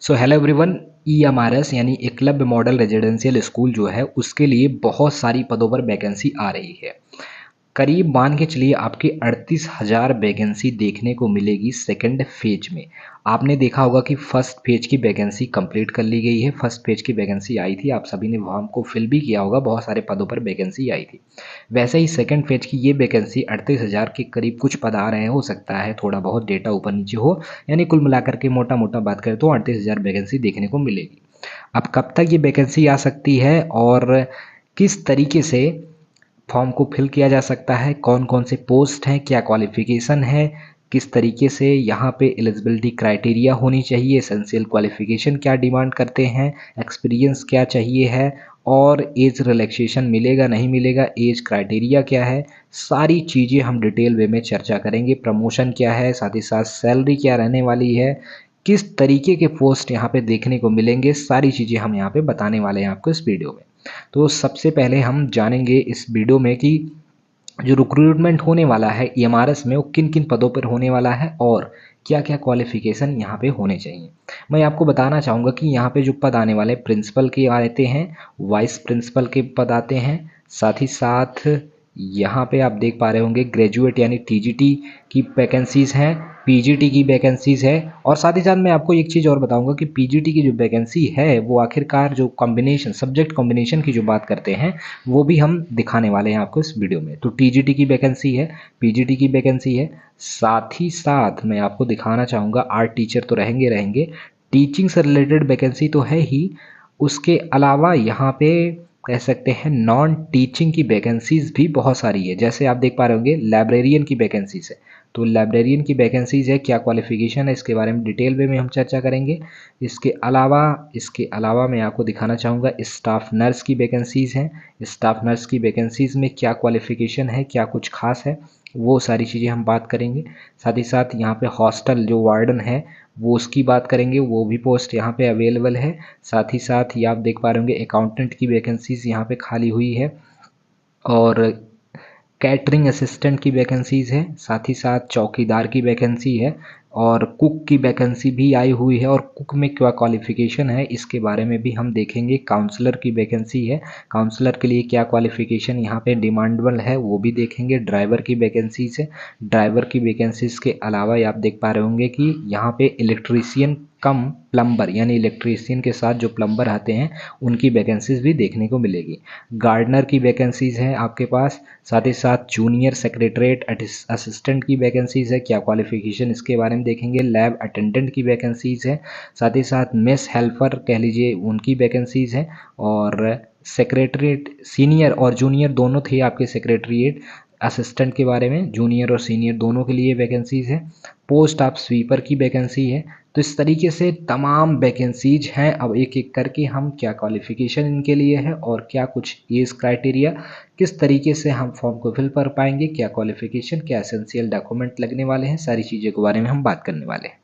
So hello everyone. EMRS यानी Eklavya model residential school जो है उसके लिए बहुत सारी पदों पर वैकेंसी आ रही है। करीब मान के चलिए आपकी 38,000 वैकेंसी देखने को मिलेगी सेकंड फेज में। आपने देखा होगा कि फर्स्ट फेज की वैकेंसी कंप्लीट कर ली गई है। फर्स्ट फेज की वैकेंसी आई थी, आप सभी ने फॉर्म को फिल भी किया होगा, बहुत सारे पदों पर वैकेंसी आई थी। वैसे ही सेकंड फेज की ये वैकेंसी 38,000 के करीब कुछ पद आ रहे हैं, हो सकता है थोड़ा बहुत डेटा ऊपर नीचे हो, यानी कुल मिलाकर के मोटा मोटा बात करें तो 38,000 वैकेंसी देखने को मिलेगी। अब कब तक ये वैकेंसी आ सकती है और किस तरीके से फॉर्म को फिल किया जा सकता है, कौन कौन से पोस्ट हैं, क्या क्वालिफिकेशन है, किस तरीके से यहाँ पे एलिजिबिलिटी क्राइटेरिया होनी चाहिए, एसेंशियल क्वालिफिकेशन क्या डिमांड करते हैं, एक्सपीरियंस क्या चाहिए है और एज रिलैक्सेशन मिलेगा नहीं मिलेगा, एज क्राइटेरिया क्या है, सारी चीज़ें हम डिटेल वे में चर्चा करेंगे। प्रमोशन क्या है, साथ ही साथ सैलरी क्या रहने वाली है, किस तरीके के पोस्ट यहाँ पे देखने को मिलेंगे, सारी चीज़ें हम यहाँ पे बताने वाले हैं आपको इस वीडियो में। तो सबसे पहले हम जानेंगे इस वीडियो में कि जो रिक्रूटमेंट होने वाला है EMRS में वो किन किन पदों पर होने वाला है और क्या क्या क्वालिफिकेशन यहाँ पे होने चाहिए। मैं आपको बताना चाहूँगा कि यहाँ पे जो पद आने वाले प्रिंसिपल के आते हैं, वाइस प्रिंसिपल के पद आते हैं, साथ ही साथ यहाँ पे आप देख पा रहे होंगे ग्रेजुएट यानी TGT की वैकेंसीज़ हैं, PGT की वैकेंसीज़ है और साथ ही साथ मैं आपको एक चीज़ और बताऊंगा कि PGT की जो वैकेंसी है वो आखिरकार जो कॉम्बिनेशन सब्जेक्ट कॉम्बिनेशन की जो बात करते हैं वो भी हम दिखाने वाले हैं आपको इस वीडियो में। तो TGT की वैकेंसी है, PGT की वैकेंसी है, साथ ही साथ मैं आपको दिखाना चाहूँगा आर्ट टीचर तो रहेंगे रहेंगे, टीचिंग से रिलेटेड वैकेंसी तो है ही, उसके अलावा यहाँ पे कह सकते हैं नॉन टीचिंग की वैकेंसीज भी बहुत सारी है। जैसे आप देख पा रहे होंगे लाइब्रेरियन की वैकेंसीज है, तो लाइब्रेरियन की वैकेंसीज है, क्या क्वालिफिकेशन है इसके बारे में डिटेल वे में हम चर्चा करेंगे। इसके अलावा मैं आपको दिखाना चाहूँगा स्टाफ नर्स की वैकेंसीज हैं, स्टाफ नर्स की वैकेंसीज में क्या क्वालिफिकेशन है, क्या कुछ खास है, वो सारी चीज़ें हम बात करेंगे। साथ ही साथ यहाँ पे हॉस्टल जो वार्डन है वो उसकी बात करेंगे, वो भी पोस्ट यहाँ पे अवेलेबल है। साथ ही साथ ये आप देख पा रहे होंगे अकाउंटेंट की वैकेंसीज यहाँ पे खाली हुई है और कैटरिंग असिस्टेंट की वैकेंसीज़ है, साथ ही साथ चौकीदार की वैकेंसी है और कुक की वैकेंसी भी आई हुई है और कुक में क्या क्वालिफ़िकेशन है इसके बारे में भी हम देखेंगे। काउंसलर की वैकेंसी है, काउंसलर के लिए क्या क्वालिफ़िकेशन यहाँ पे डिमांडेबल है वो भी देखेंगे। ड्राइवर की वैकेंसीज है, ड्राइवर की वैकेंसीज के अलावा आप देख पा रहे होंगे कि यहाँ पे इलेक्ट्रीशियन कम प्लम्बर यानी इलेक्ट्रीशियन के साथ जो प्लम्बर आते हैं उनकी वैकेंसीज भी देखने को मिलेगी। गार्डनर की वैकेंसीज हैं आपके पास, साथ ही साथ जूनियर सेक्रेटरीट असिस्टेंट की वैकेंसीज है, क्या क्वालिफिकेशन इसके बारे में देखेंगे। लैब अटेंडेंट की वैकेंसीज है, साथ ही साथ मेस हेल्पर कह लीजिए उनकी वैकेंसीज है और सेक्रेटरीट सीनियर और जूनियर दोनों थे आपके सेक्रेटरीट असिस्टेंट के बारे में, जूनियर और सीनियर दोनों के लिए वैकेंसीज है। पोस्ट ऑफ स्वीपर की वैकेंसी है। तो इस तरीके से तमाम वैकेंसीज हैं। अब एक एक करके हम क्या क्वालिफिकेशन इनके लिए है और क्या कुछ एज क्राइटेरिया, किस तरीके से हम फॉर्म को फिल कर पाएंगे, क्या क्वालिफिकेशन, क्या एसेंशियल डॉक्यूमेंट लगने वाले हैं, सारी चीज़ों के बारे में हम बात करने वाले हैं।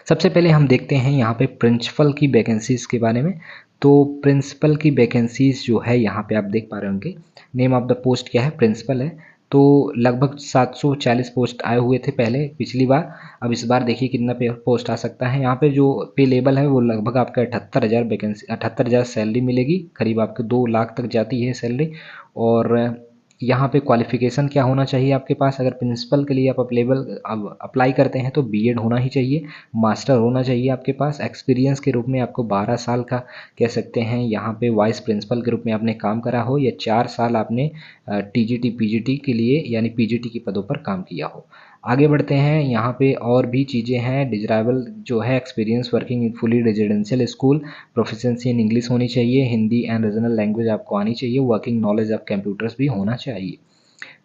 सबसे पहले हम देखते हैं यहाँ पे प्रिंसिपल की वैकेंसीज़ के बारे में। तो प्रिंसिपल की वैकेंसीज़ जो है यहाँ पे आप देख पा रहे होंगे, नेम ऑफ द पोस्ट क्या है, प्रिंसिपल है। तो लगभग 740 पोस्ट आए हुए थे पहले पिछली बार। अब इस बार देखिए कितना पे पोस्ट आ सकता है। यहाँ पे जो पे लेवल है वो लगभग आपका 78,000 वैकेंसी 78,000 सैलरी मिलेगी, करीब आपके 2 लाख तक जाती है सैलरी। और यहाँ पे क्वालिफिकेशन क्या होना चाहिए आपके पास, अगर प्रिंसिपल के लिए आप अप्लाई करते हैं तो बीएड होना ही चाहिए, मास्टर होना चाहिए आपके पास। एक्सपीरियंस के रूप में आपको 12 साल का कह सकते हैं यहाँ पे वाइस प्रिंसिपल के रूप में आपने काम करा हो या 4 साल आपने TGT PGT के लिए यानी PGT के पदों पर काम किया हो। आगे बढ़ते हैं, यहाँ पे और भी चीज़ें हैं डिजराइबल जो है experience working in fully residential school, proficiency in English होनी चाहिए, हिंदी एंड रीजनल लैंग्वेज आपको आनी चाहिए, वर्किंग नॉलेज ऑफ कंप्यूटर्स भी होना चाहिए।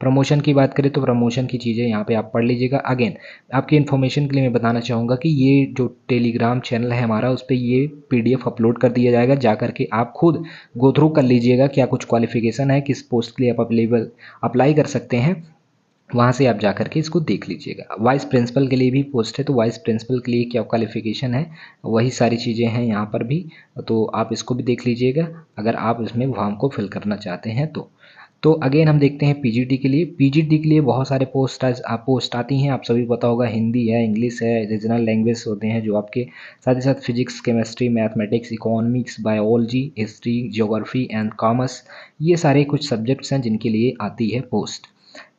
प्रमोशन की बात करें तो प्रमोशन की चीज़ें यहाँ पे आप पढ़ लीजिएगा। अगेन आपकी इन्फॉर्मेशन के लिए मैं बताना चाहूँगा कि ये जो टेलीग्राम चैनल है हमारा उस पर ये PDF अपलोड कर दिया जाएगा, जा करके आप खुद गो थ्रू कर लीजिएगा क्या कुछ क्वालिफिकेशन है, किस पोस्ट के लिए आप अप्लाई कर सकते हैं, वहाँ से आप जा कर के इसको देख लीजिएगा। वाइस प्रिंसिपल के लिए भी पोस्ट है, तो वाइस प्रिंसिपल के लिए क्या क्वालिफिकेशन है वही सारी चीज़ें हैं यहाँ पर भी, तो आप इसको भी देख लीजिएगा अगर आप इसमें फॉर्म को फिल करना चाहते हैं तो। तो अगेन हम देखते हैं पीजीटी के लिए। पीजीटी के लिए बहुत सारे पोस्ट आती हैं, आप सभी को पता होगा, हिंदी है, इंग्लिश है, रीजनल लैंग्वेज होते हैं जो आपके, साथ ही साथ physics, chemistry, mathematics, economics, biology, history, geography and commerce, ये सारे कुछ सब्जेक्ट्स हैं जिनके लिए आती है पोस्ट।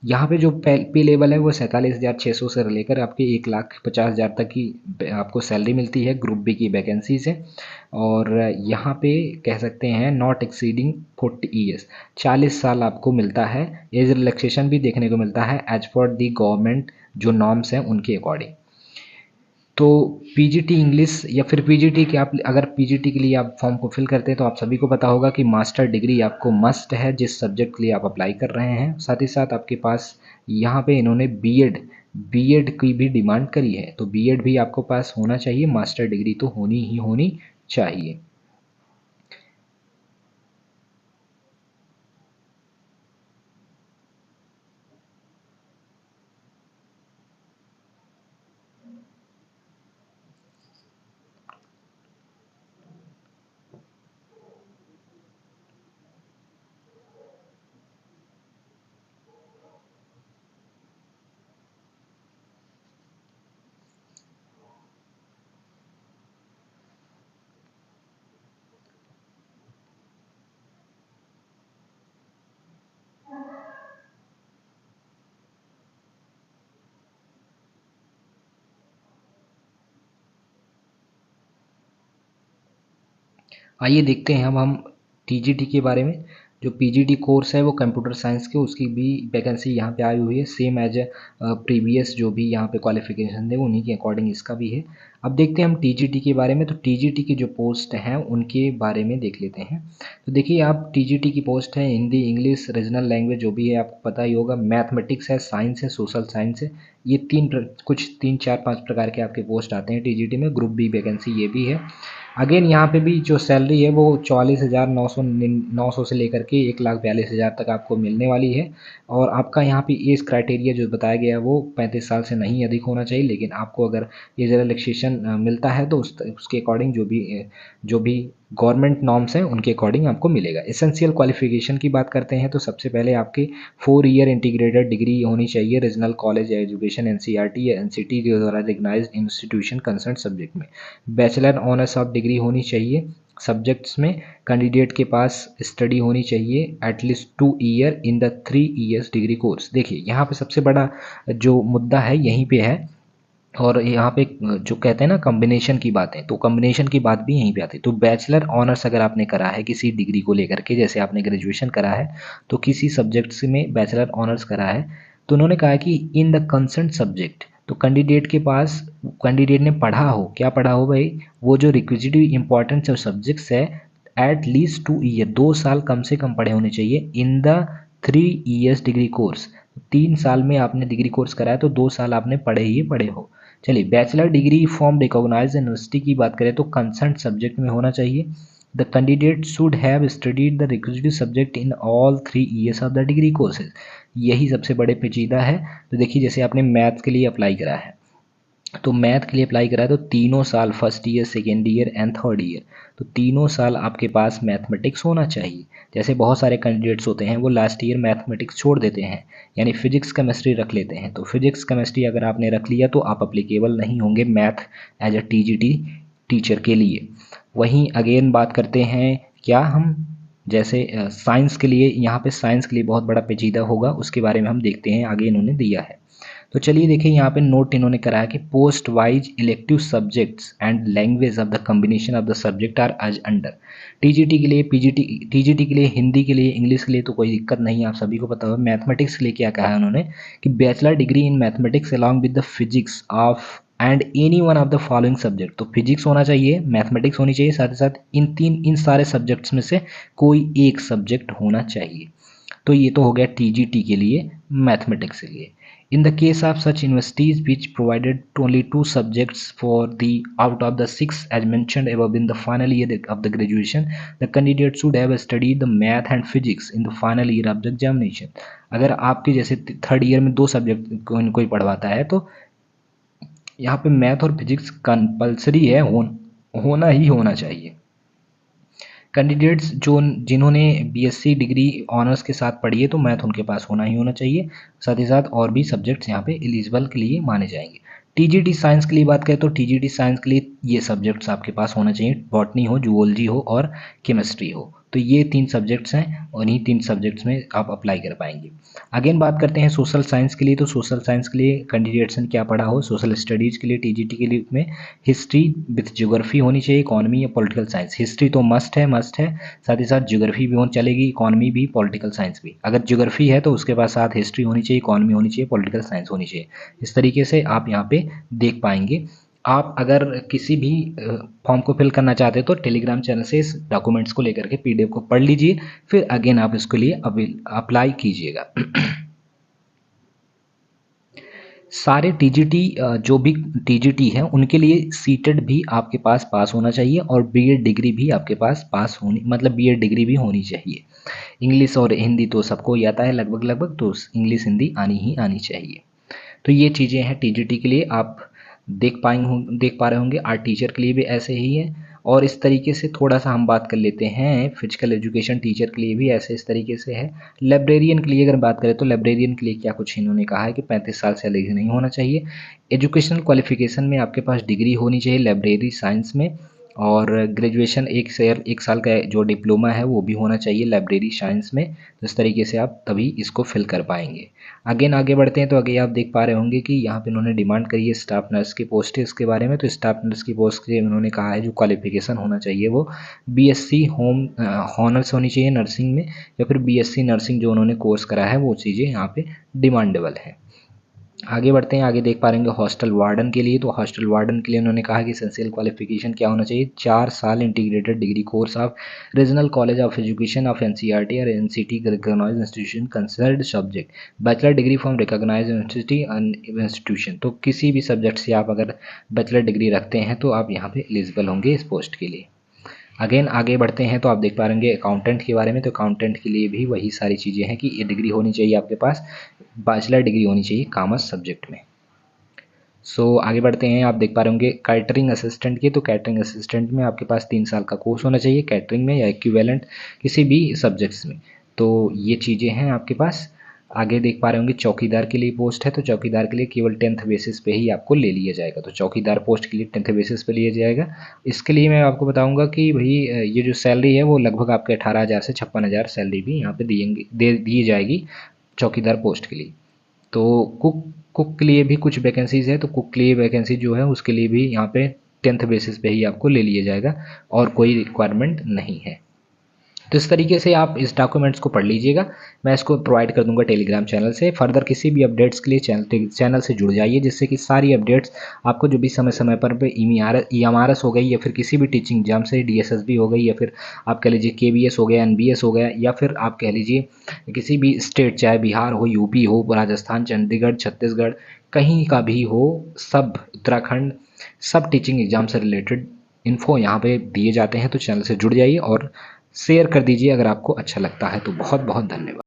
यहाँ पे जो पे लेवल है वो 47,600 से लेकर आपके 1,50,000 तक की आपको सैलरी मिलती है। ग्रुप बी की वैकेंसीज है और यहाँ पे कह सकते हैं नॉट एक्सीडिंग 40 ईयर्स, 40 साल आपको मिलता है। एज रिलैक्सेशन भी देखने को मिलता है एज पर दी गवर्नमेंट जो नॉर्म्स हैं उनके अकॉर्डिंग। तो पीजीटी इंग्लिश या फिर पीजीटी के आप अगर पीजीटी के लिए आप फॉर्म को फिल करते हैं तो आप सभी को पता होगा कि मास्टर डिग्री आपको मस्ट है जिस सब्जेक्ट के लिए आप अप्लाई कर रहे हैं। साथ ही साथ आपके पास यहाँ पे इन्होंने बीएड की भी डिमांड करी है, तो बीएड भी आपको पास होना चाहिए, मास्टर डिग्री तो होनी ही होनी चाहिए। आइए देखते हैं अब हम टीजीटी के बारे में। जो पीजीटी कोर्स है वो कंप्यूटर साइंस के, उसकी भी वैकेंसी यहाँ पे आई हुई है, सेम एज प्रीवियस जो भी यहाँ पे क्वालिफिकेशन थे उन्हीं के अकॉर्डिंग इसका भी है। अब देखते हैं हम टीजीटी के बारे में। तो टीजीटी की जो पोस्ट हैं उनके बारे में देख लेते हैं। तो देखिए आप टीजीटी की पोस्ट है हिंदी, इंग्लिश, रीजनल लैंग्वेज जो भी है आपको पता ही होगा, मैथमेटिक्स है, साइंस है, सोशल साइंस है, ये कुछ 3 4 5 प्रकार के आपके पोस्ट आते हैं टीजीटी में। ग्रुप बी वैकेंसी ये भी है। अगेन यहाँ पे भी जो सैलरी है वो 44,900 से लेकर के 1,42,000 तक आपको मिलने वाली है। और आपका यहाँ पे एज क्राइटेरिया जो बताया गया है वो 35 साल से नहीं अधिक होना चाहिए, लेकिन आपको अगर एज रिलैक्सेशन मिलता है तो उसके अकॉर्डिंग जो भी गवर्नमेंट नॉर्म्स हैं उनके अकॉर्डिंग आपको मिलेगा। एसेंशियल क्वालिफिकेशन की बात करते हैं तो सबसे पहले आपके 4 ईयर इंटीग्रेटेड डिग्री होनी चाहिए रीजनल कॉलेज एजुकेशन एनसीईआरटी या एनसीटी के द्वारा रिकग्नाइज्ड इंस्टीट्यूशन कंसर्न सब्जेक्ट में। बैचलर ऑनर्स ऑफ डिग्री होनी चाहिए सब्जेक्ट्स में। कैंडिडेट के पास स्टडी होनी चाहिए at least 2 year in the 3 years degree course. देखिए यहाँ पे सबसे बड़ा जो मुद्दा है यहीं पे है, और यहाँ पे जो कहते हैं ना कॉम्बिनेशन की बातें, तो कॉम्बिनेशन की बात भी यहीं पे आती है। तो बैचलर ऑनर्स अगर आपने करा है किसी डिग्री को लेकर के, जैसे आपने ग्रेजुएशन करा है तो किसी सब्जेक्ट्स में बैचलर ऑनर्स करा है, तो उन्होंने कहा कि इन द कंसर्न सब्जेक्ट, तो कैंडिडेट के पास, कैंडिडेट ने पढ़ा हो, क्या पढ़ा हो भाई, वो जो रिक्विजिटिव इंपॉर्टेंस ऑफ सब्जेक्ट्स है एट लीस्ट 2 ईयर, 2 साल कम से कम पढ़े होने चाहिए in the 3 years degree course. 3 साल में आपने डिग्री कोर्स कराया तो 2 साल आपने पढ़े ही पढ़े हो। चलिए bachelor degree from recognize university की बात करें तो कंसर्न सब्जेक्ट में होना चाहिए। The candidate should have studied the requisitive subject in all 3 years of the degree courses. यही सबसे बड़े पेचीदा है। तो देखिए जैसे आपने मैथ के लिए अप्लाई करा है, तो मैथ के लिए अप्लाई करा है तो तीनों साल, first year, second year and third year, तो तीनों साल आपके पास मैथमेटिक्स होना चाहिए। जैसे बहुत सारे कैंडिडेट्स होते हैं वो लास्ट ईयर मैथमेटिक्स छोड़ देते हैं, यानी फिजिक्स केमिस्ट्री रख लेते हैं, तो फिजिक्स केमिस्ट्री अगर आपने रख लिया तो आप अप्लीकेबल नहीं होंगे math as a TGT teacher के लिए। वहीं अगेन बात करते हैं क्या हम, जैसे साइंस के लिए, यहाँ पे साइंस के लिए बहुत बड़ा पेचीदा होगा, उसके बारे में हम देखते हैं आगे इन्होंने दिया है। तो चलिए देखिए यहाँ पे नोट इन्होंने करा है कि post wise elective subjects and language of the combination of the subject are as under. TGT के लिए टीजीटी के लिए हिंदी के लिए, इंग्लिश के लिए तो कोई दिक्कत नहीं है, आप सभी को पता होगा। मैथमेटिक्स के लिए क्या कहा है उन्होंने कि bachelor degree in mathematics along with the physics of and any one of the following subject. तो फिजिक्स होना चाहिए, मैथमेटिक्स होनी चाहिए, साथ ही साथ इन सारे सब्जेक्ट्स में से कोई एक सब्जेक्ट होना चाहिए। तो ये तो हो गया टीजीटी के लिए, मैथमेटिक्स के लिए। In the case of such universities which provided only 2 subjects for the out of the 6 as mentioned above in the final year of the graduation, the candidate should have studied the math and physics in the final year of the examination। अगर आपके जैसे third year में 2 subject कोई पढ़वाता है तो यहाँ पे math और फिजिक्स कंपलसरी है, होना ही होना चाहिए। कैंडिडेट्स जो जिन्होंने बीएससी डिग्री ऑनर्स के साथ पढ़ी है तो मैथ उनके पास होना ही होना चाहिए। साथ ही साथ और भी सब्जेक्ट्स यहाँ पे एलिजिबल के लिए माने जाएंगे। टीजीटी साइंस के लिए बात करें तो टीजीटी साइंस के लिए ये सब्जेक्ट्स आपके पास होना चाहिए, बॉटनी हो, जूलॉजी हो और केमिस्ट्री हो। तो ये 3 सब्जेक्ट्स हैं और इन्हीं 3 सब्जेक्ट्स में आप अप्लाई कर पाएंगे। अगेन बात करते हैं सोशल साइंस के लिए, तो सोशल साइंस के लिए कैंडिडेट्स ने क्या पढ़ा हो। सोशल स्टडीज़ के लिए टीजीटी के लिए में हिस्ट्री विथ ज्योग्राफी होनी चाहिए, इकोनॉमी या पॉलिटिकल साइंस। हिस्ट्री तो मस्ट है, मस्ट है। साथ ही साथ ज्योग्राफी भी होनी चलेगी, इकोनॉमी भी, पॉलिटिकल साइंस भी। अगर ज्योग्राफी है तो उसके पास साथ हिस्ट्री होनी चाहिए, इकोनॉमी होनी चाहिए, पॉलिटिकल साइंस होनी चाहिए। इस तरीके से आप यहाँ पे देख पाएंगे। आप अगर किसी भी फॉर्म को फिल करना चाहते हैं तो टेलीग्राम चैनल से इस डॉक्यूमेंट्स को लेकर के पीडीएफ को पढ़ लीजिए, फिर अगेन आप इसके लिए अप्लाई कीजिएगा। सारे टीजीटी जो भी टीजीटी है उनके लिए सीटेड भी आपके पास होना चाहिए और बीएड डिग्री भी आपके पास होनी, मतलब बीएड डिग्री भी होनी चाहिए। इंग्लिश और हिंदी तो सबको ही आता है लगभग लगभग, तो इंग्लिश हिंदी आनी ही आनी चाहिए। तो ये चीज़ें हैं टीजीटी के लिए, आप देख पा रहे होंगे। आर्ट टीचर के लिए भी ऐसे ही है। और इस तरीके से थोड़ा सा हम बात कर लेते हैं, फिजिकल एजुकेशन टीचर के लिए भी ऐसे इस तरीके से है। लाइब्रेरियन के लिए अगर बात करें तो लाइब्रेरियन के लिए क्या कुछ इन्होंने कहा है कि 35 साल से अधिक नहीं होना चाहिए। एजुकेशनल क्वालिफिकेशन में आपके पास डिग्री होनी चाहिए लाइब्रेरी साइंस में, और ग्रेजुएशन 1 साल का जो डिप्लोमा है वो भी होना चाहिए लाइब्रेरी साइंस में। तो इस तरीके से आप तभी इसको फिल कर पाएंगे। अगेन आगे बढ़ते हैं तो आगे आप देख पा रहे होंगे कि यहाँ पे उन्होंने डिमांड करी है स्टाफ नर्स की पोस्ट है इसके बारे में। तो स्टाफ नर्स की पोस्ट के लिए उन्होंने कहा है जो क्वालिफिकेशन होना चाहिए वो बीएससी हॉनर्स होनी चाहिए नर्सिंग में, या फिर बीएससी नर्सिंग जो उन्होंने कोर्स करा है वो चीज़ें यहाँ पे डिमांडेबल है। आगे बढ़ते हैं, आगे देख पा रहे हैं हॉस्टल वार्डन के लिए। तो हॉस्टल वार्डन के लिए उन्होंने कहा कि एसेंशियल क्वालिफिकेशन क्या होना चाहिए, 4 साल integrated degree course of regional college of education of NCERT और NCT recognised institution considered subject, bachelor degree from recognised institution. तो किसी भी सब्जेक्ट से आप अगर बैचलर डिग्री रखते हैं तो आप यहाँ पे एलिजिबल होंगे इस पोस्ट के लिए। अगेन आगे बढ़ते हैं तो आप देख पा रहेंगे अकाउंटेंट के बारे में। तो अकाउंटेंट के लिए भी वही सारी चीज़ें हैं कि ये डिग्री होनी चाहिए आपके पास, बैचलर डिग्री होनी चाहिए कॉमर्स सब्जेक्ट में। आगे बढ़ते हैं, आप देख पा रहे होंगे कैटरिंग असिस्टेंट की। तो कैटरिंग असिस्टेंट में आपके पास 3 साल का कोर्स होना चाहिए कैटरिंग में या इक्विवेलेंट किसी भी सब्जेक्ट्स में। तो ये चीज़ें हैं आपके पास। आगे देख पा रहे होंगे चौकीदार के लिए पोस्ट है। तो चौकीदार के लिए केवल 10th बेसिस पे ही आपको ले लिया जाएगा। तो चौकीदार पोस्ट के लिए 10th बेसिस पे लिया जाएगा। इसके लिए मैं आपको बताऊंगा कि भाई ये जो सैलरी है वो लगभग आपके 18,000 से 56,000 सैलरी भी यहाँ पे दी जाएगी चौकीदार पोस्ट के लिए। तो कुक के लिए भी कुछ वैकेंसीज़ है। तो कुक के लिए वैकेंसी जो है उसके लिए भी यहाँ पे 10th बेसिस पे ही आपको ले लिया जाएगा और कोई रिक्वायरमेंट नहीं है। तो इस तरीके से आप इस डॉक्यूमेंट्स को पढ़ लीजिएगा। मैं इसको प्रोवाइड कर दूंगा टेलीग्राम चैनल से। फर्दर किसी भी अपडेट्स के लिए चैनल से जुड़ जाइए, जिससे कि सारी अपडेट्स आपको जो भी समय समय पर EMRS हो गई या फिर किसी भी टीचिंग एग्जाम से DSSB हो गई या फिर आप कह लीजिए KBS हो गया, NBS हो गया, या फिर आप कह लीजिए किसी भी स्टेट, चाहे बिहार हो, यूपी हो, राजस्थान, चंडीगढ़, छत्तीसगढ़, कहीं का भी हो, सब उत्तराखंड, सब टीचिंग एग्जाम से रिलेटेड इन्फो यहाँ पे दिए जाते हैं। तो चैनल से जुड़ जाइए और शेयर कर दीजिए अगर आपको अच्छा लगता है। तो बहुत बहुत धन्यवाद।